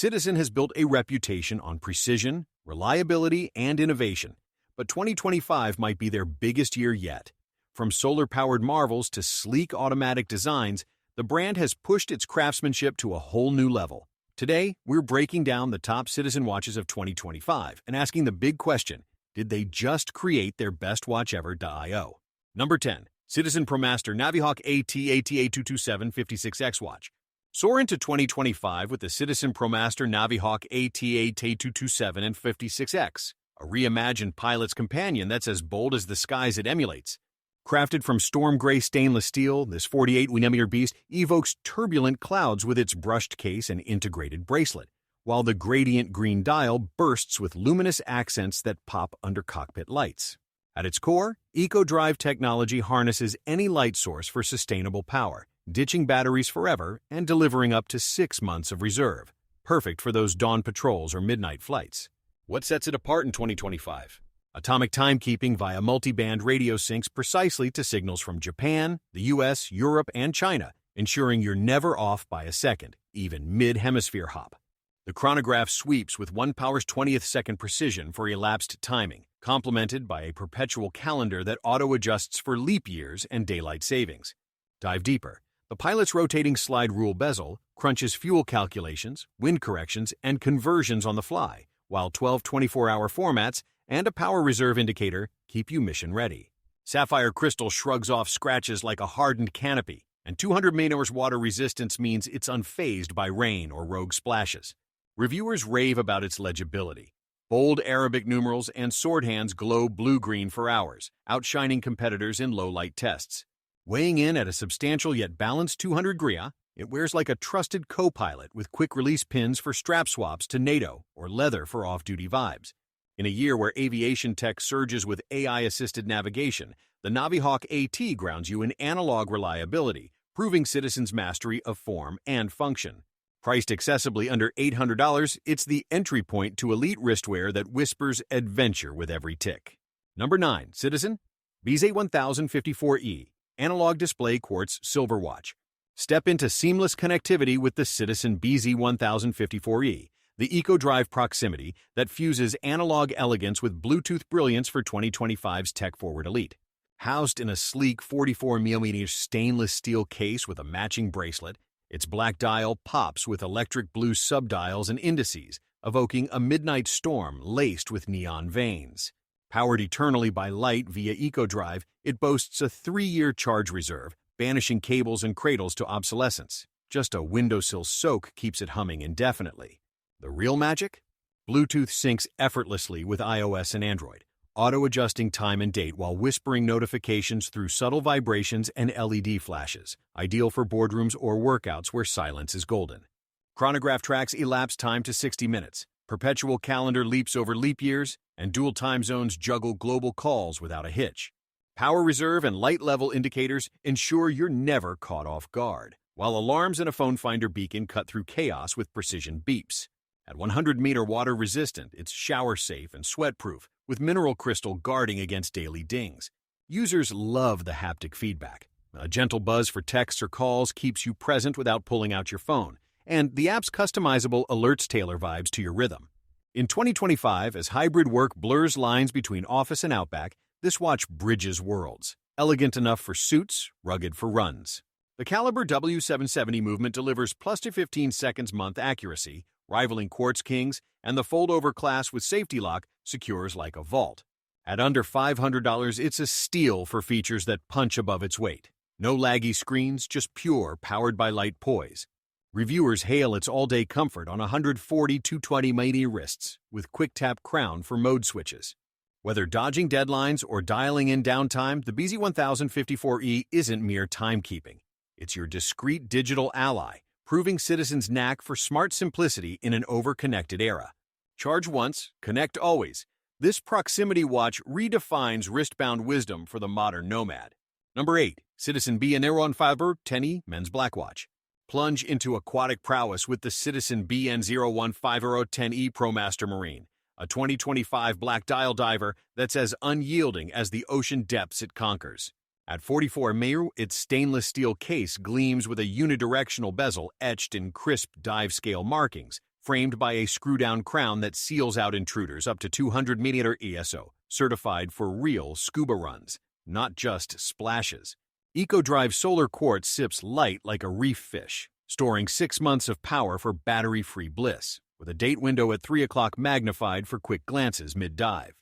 Citizen has built a reputation on precision, reliability, and innovation, but 2025 might be their biggest year yet. From solar-powered marvels to sleek automatic designs, the brand has pushed its craftsmanship to a whole new level. Today, we're breaking down the top Citizen watches of 2025 and asking the big question, did they just create their best watch ever.io? Number 10. Citizen Promaster Navihawk AT-ATA227 56X watch. Soar into 2025 with the Citizen Promaster Navihawk AT-ATA227 and 56X, a reimagined pilot's companion that's as bold as the skies it emulates. Crafted from storm gray stainless steel, this 48mm beast evokes turbulent clouds with its brushed case and integrated bracelet, while the gradient green dial bursts with luminous accents that pop under cockpit lights. At its core, EcoDrive technology harnesses any light source for sustainable power, ditching batteries forever and delivering up to 6 months of reserve, perfect for those dawn patrols or midnight flights. What sets it apart in 2025? Atomic timekeeping via multi-band radio syncs precisely to signals from Japan, the US, Europe, and China, ensuring you're never off by a second, even mid-hemisphere hop. The chronograph sweeps with 1 power's 20th second precision for elapsed timing, complemented by a perpetual calendar that auto-adjusts for leap years and daylight savings. Dive deeper. The pilot's rotating slide rule bezel crunches fuel calculations, wind corrections, and conversions on the fly, while 12 24-hour formats and a power reserve indicator keep you mission ready. Sapphire crystal shrugs off scratches like a hardened canopy, and 200 man-hours water resistance means it's unfazed by rain or rogue splashes. Reviewers rave about its legibility. Bold Arabic numerals and sword hands glow blue-green for hours, outshining competitors in low-light tests. Weighing in at a substantial yet balanced 200 gria, it wears like a trusted co-pilot with quick-release pins for strap swaps to NATO or leather for off-duty vibes. In a year where aviation tech surges with AI-assisted navigation, the Navihawk AT grounds you in analog reliability, proving Citizen's mastery of form and function. Priced accessibly under $800, it's the entry point to elite wristwear that whispers adventure with every tick. Number 9. Citizen BZ1054E Analog Display Quartz Silver Watch. Step into seamless connectivity with the Citizen BZ1054E, the EcoDrive proximity that fuses analog elegance with Bluetooth brilliance for 2025's tech-forward elite. Housed in a sleek 44mm stainless steel case with a matching bracelet, its black dial pops with electric blue subdials and indices, evoking a midnight storm laced with neon veins. Powered eternally by light via EcoDrive, it boasts a 3-year charge reserve, banishing cables and cradles to obsolescence. Just a windowsill soak keeps it humming indefinitely. The real magic? Bluetooth syncs effortlessly with iOS and Android, auto-adjusting time and date while whispering notifications through subtle vibrations and LED flashes, ideal for boardrooms or workouts where silence is golden. Chronograph tracks elapsed time to 60 minutes, perpetual calendar leaps over leap years, and dual time zones juggle global calls without a hitch. Power reserve and light level indicators ensure you're never caught off guard, while alarms and a phone finder beacon cut through chaos with precision beeps. At 100-meter water resistant, it's shower safe and sweat-proof, with mineral crystal guarding against daily dings. Users love the haptic feedback. A gentle buzz for texts or calls keeps you present without pulling out your phone, and the app's customizable alerts tailor vibes to your rhythm. In 2025, as hybrid work blurs lines between office and outback, this watch bridges worlds. Elegant enough for suits, rugged for runs. The Caliber W770 movement delivers plus to 15 seconds month accuracy, rivaling Quartz Kings, and the fold-over class with safety lock secures like a vault. At under $500, it's a steal for features that punch above its weight. No laggy screens, just pure, powered-by-light poise. Reviewers hail its all-day comfort on 140 220mm wrists, with quick-tap crown for mode switches. Whether dodging deadlines or dialing in downtime, the BZ1054E isn't mere timekeeping. It's your discreet digital ally, proving Citizen's knack for smart simplicity in an over-connected era. Charge once, connect always. This proximity watch redefines wristbound wisdom for the modern nomad. Number 8. Citizen BN015 Men's Black Watch. Plunge into aquatic prowess with the Citizen BN015 Promaster Marine, a 2025 black dial diver that's as unyielding as the ocean depths it conquers. At 44 Meru, its stainless steel case gleams with a unidirectional bezel etched in crisp dive-scale markings, framed by a screw-down crown that seals out intruders up to 200-meter ESO, certified for real scuba runs, not just splashes. EcoDrive Solar Quartz sips light like a reef fish, storing 6 months of power for battery-free bliss, with a date window at 3 o'clock magnified for quick glances mid-dive.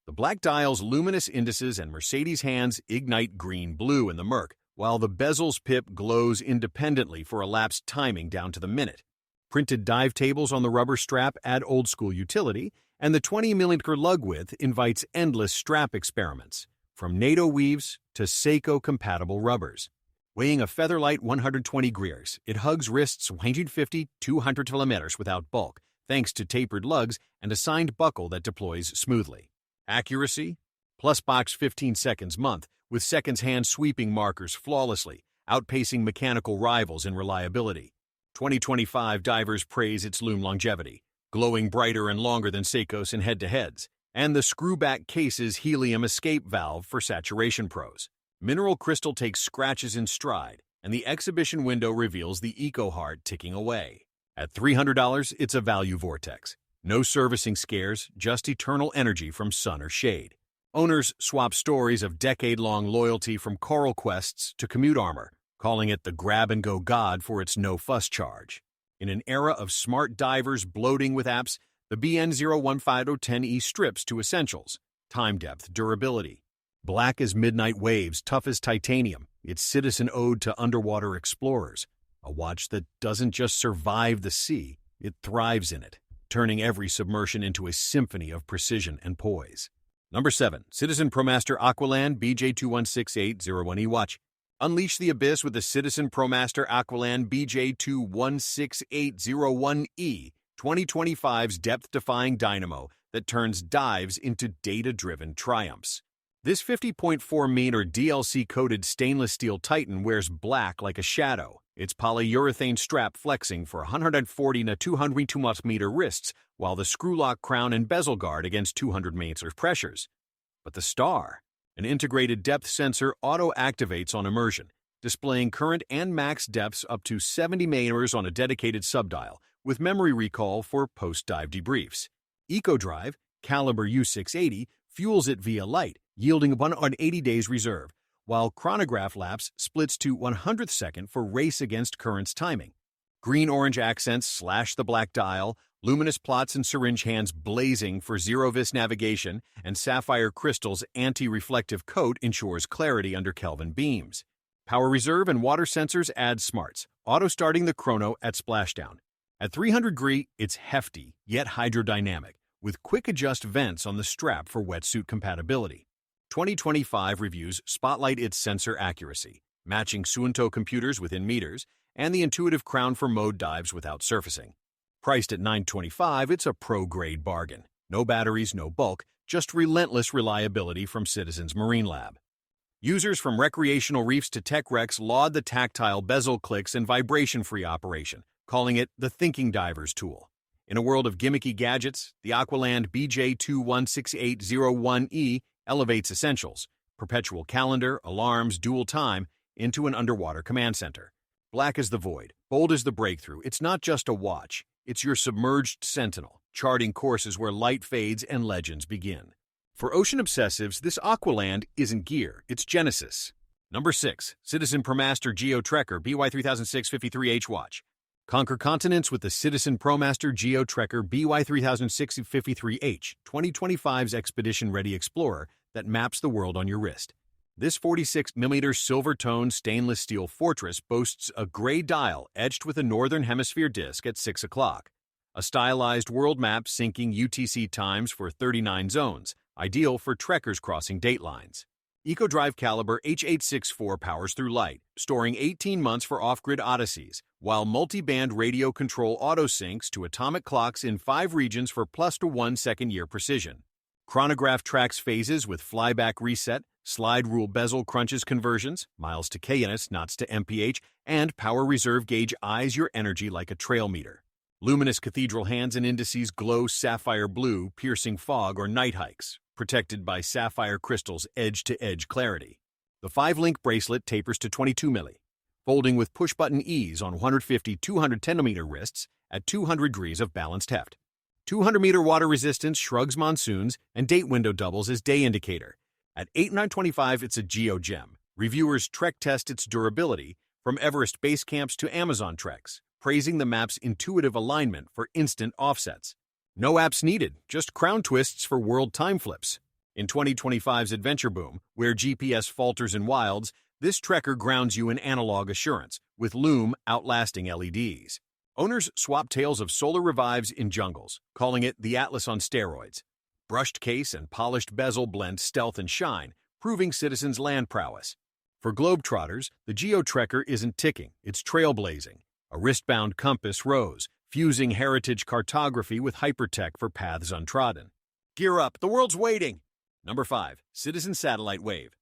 The black dial's luminous indices and Mercedes hands ignite green-blue in the murk, while the bezel's pip glows independently for elapsed timing down to the minute. Printed dive tables on the rubber strap add old-school utility, and the 20-millimeter lug width invites endless strap experiments, from NATO weaves to Seiko-compatible rubbers. Weighing a featherlight 120 grams, it hugs wrists 150-200 millimeters without bulk, thanks to tapered lugs and a signed buckle that deploys smoothly. Accuracy? Plus box 15 seconds month, with seconds hand sweeping markers flawlessly, outpacing mechanical rivals in reliability. 2025 divers praise its loom longevity, glowing brighter and longer than Seiko's in head-to-heads, and the screw-back case's helium escape valve for saturation pros. Mineral crystal takes scratches in stride, and the exhibition window reveals the eco-heart ticking away. At $300, it's a value vortex. No servicing scares, just eternal energy from sun or shade. Owners swap stories of decade-long loyalty from coral quests to commute armor, calling it the grab-and-go god for its no-fuss charge. In an era of smart divers bloating with apps, the BN015010E strips to essentials: time depth, durability. Black as midnight waves, tough as titanium, its citizen ode to underwater explorers. A watch that doesn't just survive the sea, it thrives in it, turning every submersion into a symphony of precision and poise. Number 7. Citizen Promaster Aqualand BJ2168001E watch. Unleash the abyss with the Citizen Promaster Aqualand BJ2168001E, 2025's depth-defying dynamo that turns dives into data-driven triumphs. This 50.4-meter DLC-coated stainless steel titan wears black like a shadow, its polyurethane strap flexing for 140 to 202-meter wrists, while the screw-lock crown and bezel guard against 200-meter pressures. But the star, an integrated depth sensor, auto-activates on immersion, displaying current and max depths up to 70 meters on a dedicated subdial, with memory recall for post-dive debriefs. EcoDrive, caliber U680, fuels it via light, yielding 180 days reserve, while chronograph lapse splits to 100th second for race against currents timing. Green-orange accents slash the black dial, luminous plots and syringe hands blazing for zero-vis navigation, and sapphire crystal's anti-reflective coat ensures clarity under Kelvin beams. Power reserve and water sensors add smarts, auto-starting the chrono at splashdown. At 300 Gr, it's hefty, yet hydrodynamic, with quick-adjust vents on the strap for wetsuit compatibility. 2025 reviews spotlight its sensor accuracy, matching Suunto computers within meters, and the intuitive crown for mode dives without surfacing. Priced at $925, it's a pro-grade bargain. No batteries, no bulk, just relentless reliability from Citizens Marine Lab. Users from recreational reefs to tech wrecks laud the tactile bezel clicks and vibration-free operation, calling it the thinking diver's tool. In a world of gimmicky gadgets, the Aqualand BJ2168001E elevates essentials, perpetual calendar, alarms, dual time, into an underwater command center. Black as the void, bold as the breakthrough, it's not just a watch, it's your submerged sentinel, charting courses where light fades and legends begin. For ocean obsessives, this Aqualand isn't gear, it's Genesis. Number 6. Citizen Promaster Geo Trekker BY3653H watch. Conquer continents with the Citizen Promaster Geo Trekker BY3653H, 2025's expedition-ready explorer that maps the world on your wrist. This 46mm silver-toned stainless steel fortress boasts a gray dial etched with a northern hemisphere disk at 6 o'clock. A stylized world map syncing UTC times for 39 zones, ideal for trekkers crossing date lines. EcoDrive caliber H864 powers through light, storing 18 months for off-grid odysseys, while multi-band radio control auto-syncs to atomic clocks in 5 regions for +1 second-year precision. Chronograph tracks phases with flyback reset, slide rule bezel crunches conversions, miles to KNS, knots to MPH, and power reserve gauge eyes your energy like a trail meter. Luminous cathedral hands and indices glow sapphire blue, piercing fog or night hikes, protected by sapphire crystal's edge-to-edge clarity. The 5-link bracelet tapers to 22 milli, folding with push-button ease on 150-210mm wrists at 200 degrees of balanced heft. 200-meter water resistance shrugs monsoons, and date window doubles as day indicator. At $8,925, it's a geo-gem. Reviewers trek test its durability, from Everest base camps to Amazon treks, praising the map's intuitive alignment for instant offsets. No apps needed, just crown twists for world time flips. In 2025's adventure boom, where GPS falters in wilds, this trekker grounds you in analog assurance, with Lume outlasting LEDs. Owners swap tales of solar revives in jungles, calling it the Atlas on steroids. Brushed case and polished bezel blend stealth and shine, proving Citizen's land prowess. For globetrotters, the GeoTrekker isn't ticking, it's trailblazing. A wrist-bound compass rose, fusing heritage cartography with hypertech for paths untrodden. Gear up, the world's waiting! Number 5. Citizen Satellite Wave.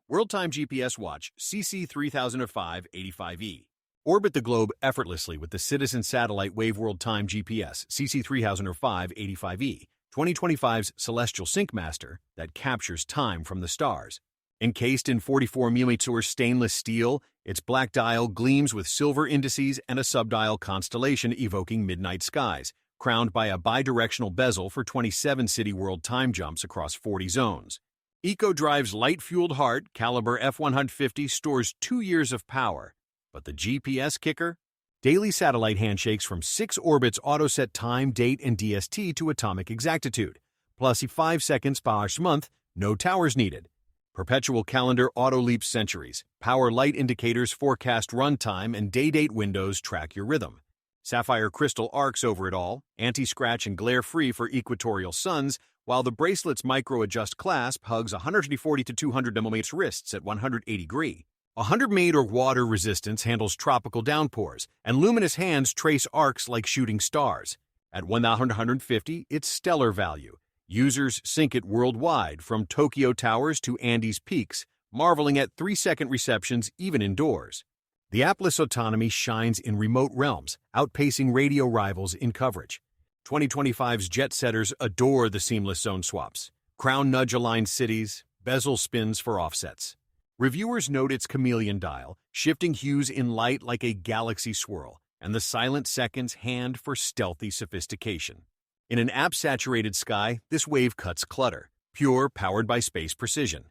World-time GPS watch CC3005 85E. Orbit the globe effortlessly with the Citizen Satellite Wave World-time GPS CC3005 85E, 2025's celestial sync master that captures time from the stars. Encased in 44mm stainless steel, its black dial gleams with silver indices and a subdial constellation evoking midnight skies, crowned by a bidirectional bezel for 27 city world time jumps across 40 zones. EcoDrive's light-fueled heart, caliber F150, stores 2 years of power. But the GPS kicker? Daily satellite handshakes from 6 orbits auto-set time, date, and DST to atomic exactitude. Plus 5 seconds per month, no towers needed. Perpetual calendar auto-leaps centuries. Power light indicators forecast runtime, and day-date windows track your rhythm. Sapphire crystal arcs over it all, anti-scratch and glare-free for equatorial suns, while the bracelet's micro-adjust clasp hugs 140 to 200 mm wrists at 180 degree. 100-meter water resistance handles tropical downpours, and luminous hands trace arcs like shooting stars. At $1,150, it's stellar value. Users sync it worldwide, from Tokyo Towers to Andes Peaks, marveling at 3-second receptions even indoors. The Atlas autonomy shines in remote realms, outpacing radio rivals in coverage. 2025's jet-setters adore the seamless zone swaps. Crown nudge-aligned cities, bezel spins for offsets. Reviewers note its chameleon dial, shifting hues in light like a galaxy swirl, and the silent seconds hand for stealthy sophistication. In an app-saturated sky, this wave cuts clutter, pure, powered by space precision.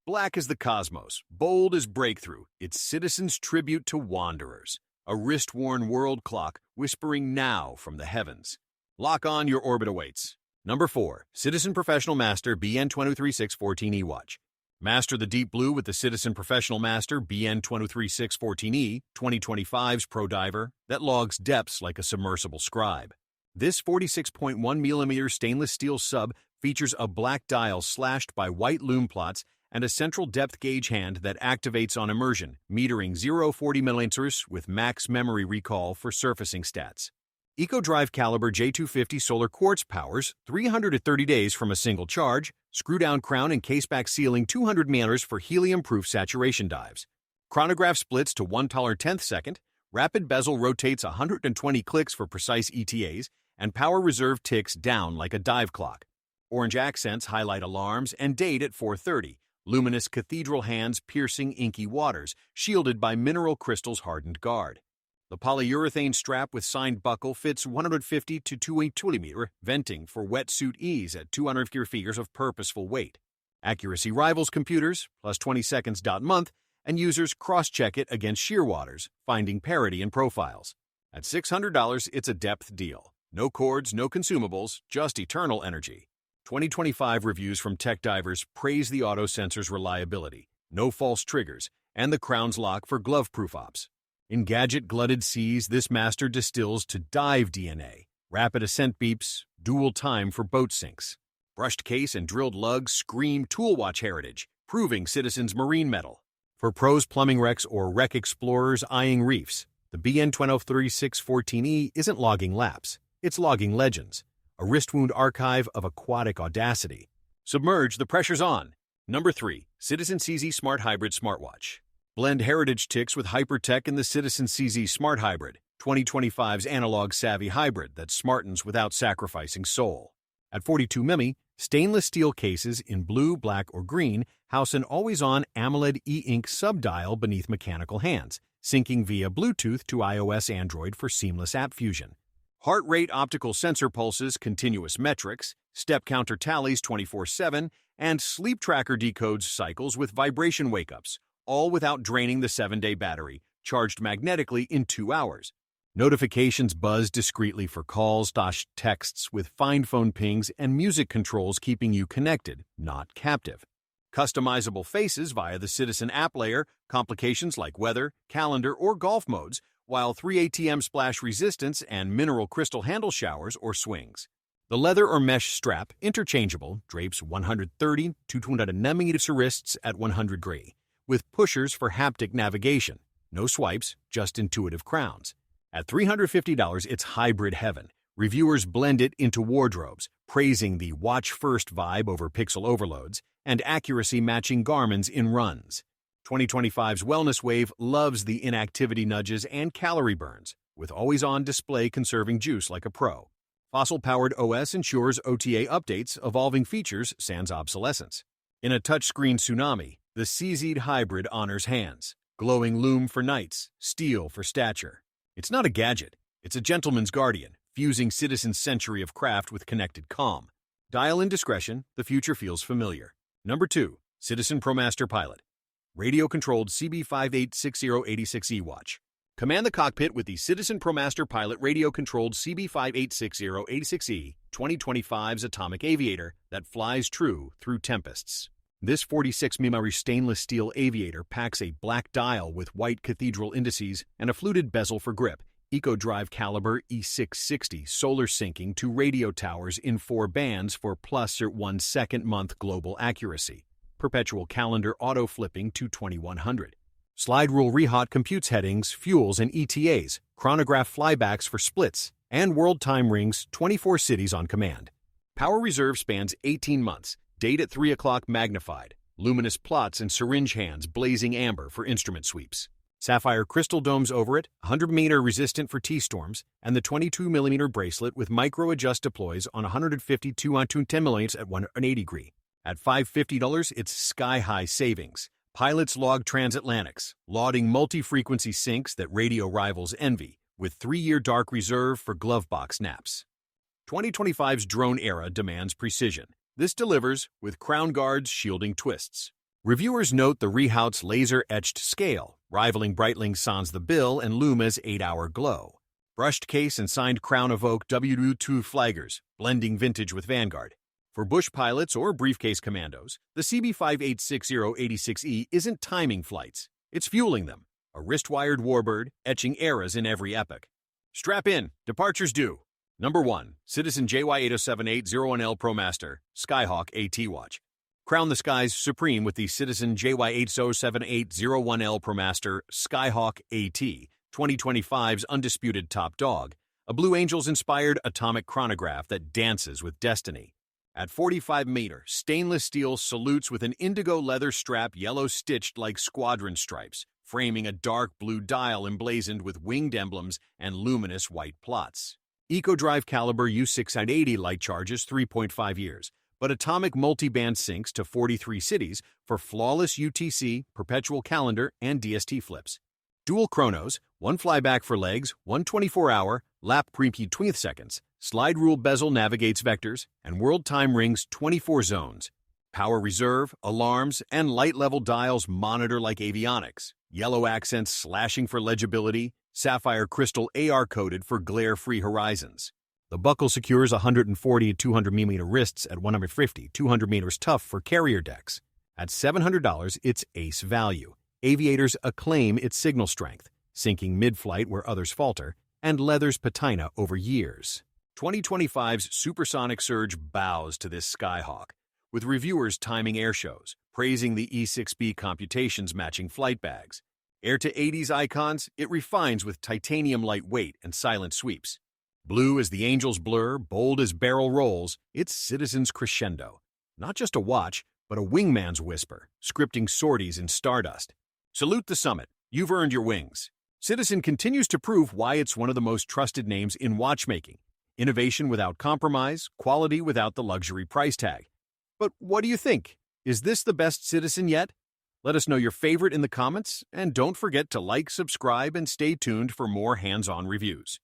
Black as the cosmos, bold as breakthrough, it's Citizen's tribute to wanderers. A wrist-worn world clock whispering now from the heavens. Lock on, your orbit awaits. Number 4. Citizen Professional Master BN23614E watch. Master the deep blue with the Citizen Professional Master BN23614E, 2025's pro diver that logs depths like a submersible scribe. This 46.1mm stainless steel sub features a black dial slashed by white lume plots and a central depth gauge hand that activates on immersion, metering 0.40mm with max memory recall for surfacing stats. EcoDrive caliber J250 solar quartz powers 330 days from a single charge, screw-down crown and caseback sealing 200 meters for helium-proof saturation dives. Chronograph splits to 1/10 second, rapid bezel rotates 120 clicks for precise ETAs, and power reserve ticks down like a dive clock. Orange accents highlight alarms and date at 4:30, luminous cathedral hands piercing inky waters, shielded by mineral crystal's hardened guard. The polyurethane strap with signed buckle fits 150 to 220 venting for wetsuit ease at 200 figures of purposeful weight. Accuracy rivals computers, plus 20 seconds month, and users cross-check it against shearwaters, finding parity in profiles. At $600, it's a depth deal. No cords, no consumables, just eternal energy. 2025 reviews from tech divers praise the auto sensor's reliability, no false triggers, and the crown's lock for glove-proof ops. In gadget-glutted seas, this master distills to dive DNA. Rapid ascent beeps, dual time for boat sinks. Brushed case and drilled lugs scream toolwatch heritage, proving Citizen's marine metal. For pros plumbing wrecks or wreck explorers eyeing reefs, the BN23614E isn't logging laps, it's logging legends. A wrist-wound archive of aquatic audacity. Submerge, the pressure's on. Number 3. Citizen CZ Smart Hybrid Smartwatch. Blend heritage ticks with hypertech in the Citizen CZ Smart Hybrid, 2025's analog-savvy hybrid that smartens without sacrificing soul. At 42mm, stainless steel cases in blue, black, or green house an always-on AMOLED e-ink subdial beneath mechanical hands, syncing via Bluetooth to iOS Android for seamless app fusion. Heart rate optical sensor pulses continuous metrics, step counter tallies 24/7, and sleep tracker decodes cycles with vibration wake-ups, all without draining the 7-day battery, charged magnetically in 2 hours. Notifications buzz discreetly for calls, texts with fine phone pings, and music controls keeping you connected, not captive. Customizable faces via the Citizen app layer, complications like weather, calendar, or golf modes, while 3 ATM splash resistance and mineral crystal handle showers or swings. The leather or mesh strap, interchangeable, drapes 130 to 200 mm wrists at 100 degrees, with pushers for haptic navigation. No swipes, just intuitive crowns. At $350, it's hybrid heaven. Reviewers blend it into wardrobes, praising the watch-first vibe over pixel overloads and accuracy-matching Garmin's in runs. 2025's Wellness Wave loves the inactivity nudges and calorie burns, with always-on display conserving juice like a pro. Fossil-powered OS ensures OTA updates, evolving features sans obsolescence. In a touchscreen tsunami, the CZ Hybrid honors hands, glowing lume for nights, steel for stature. It's not a gadget, it's a gentleman's guardian, fusing Citizen's century of craft with connected calm. Dial in discretion, the future feels familiar. Number 2, Citizen Promaster Pilot. Radio-controlled CB586086E watch. Command the cockpit with the Citizen Promaster Pilot radio-controlled CB586086E, 2025's atomic aviator that flies true through tempests. This 46 mm stainless steel aviator packs a black dial with white cathedral indices and a fluted bezel for grip, EcoDrive caliber E660 solar syncing to radio towers in 4 bands for plus or 1 second-month global accuracy, perpetual calendar auto-flipping to 2100. Slide rule rehaut computes headings, fuels, and ETAs, chronograph flybacks for splits, and world time rings 24 cities on command. Power reserve spans 18 months, date at 3 o'clock magnified, luminous plots and syringe hands blazing amber for instrument sweeps. Sapphire crystal domes over it, 100-meter resistant for T-storms, and the 22mm bracelet with micro-adjust deploys on 150 210 mm at 180 degrees. At $550, it's sky-high savings. Pilots log transatlantics, lauding multi-frequency syncs that radio rivals envy, with 3-year dark reserve for glovebox naps. 2025's drone era demands precision. This delivers with crown guards shielding twists. Reviewers note the Rehaut's laser-etched scale, rivaling Breitling's Sans the Bill and Luma's 8-hour glow. Brushed case and signed crown evoke W2 flaggers, blending vintage with Vanguard. For bush pilots or briefcase commandos, the CB586086E isn't timing flights, it's fueling them. A wrist-wired warbird, etching eras in every epoch. Strap in, departures due. Number 1, Citizen JY8078001L Promaster, Skyhawk AT Watch. Crown the skies supreme with the Citizen JY8078001L Promaster, Skyhawk AT, 2025's undisputed top dog, a Blue Angels-inspired atomic chronograph that dances with destiny. At 45-meter, stainless steel salutes with an indigo leather strap yellow-stitched like squadron stripes, framing a dark blue dial emblazoned with winged emblems and luminous white plots. EcoDrive caliber U680 light charges 3.5 years, but atomic multi-band syncs to 43 cities for flawless UTC, perpetual calendar, and DST flips. Dual chronos, 1 flyback for legs, 1 24-hour, lap preheat 20 seconds, slide rule bezel navigates vectors, and world time rings 24 zones. Power reserve, alarms, and light-level dials monitor like avionics. Yellow accents slashing for legibility, sapphire crystal AR-coded for glare-free horizons. The buckle secures 140 to 200 mm wrists at 150, 200 meters tough for carrier decks. At $700, it's ace value. Aviators acclaim its signal strength, sinking mid-flight where others falter, and leather's patina over years. 2025's supersonic surge bows to this Skyhawk, with reviewers timing air shows, praising the E6B computations matching flight bags. Air to 80s icons, it refines with titanium lightweight and silent sweeps. Blue as the angels blur, bold as barrel rolls, it's Citizen's crescendo. Not just a watch, but a wingman's whisper, scripting sorties in stardust. Salute the summit. You've earned your wings. Citizen continues to prove why it's one of the most trusted names in watchmaking. Innovation without compromise, quality without the luxury price tag. But what do you think? Is this the best Citizen yet? Let us know your favorite in the comments, and don't forget to like, subscribe, and stay tuned for more hands-on reviews.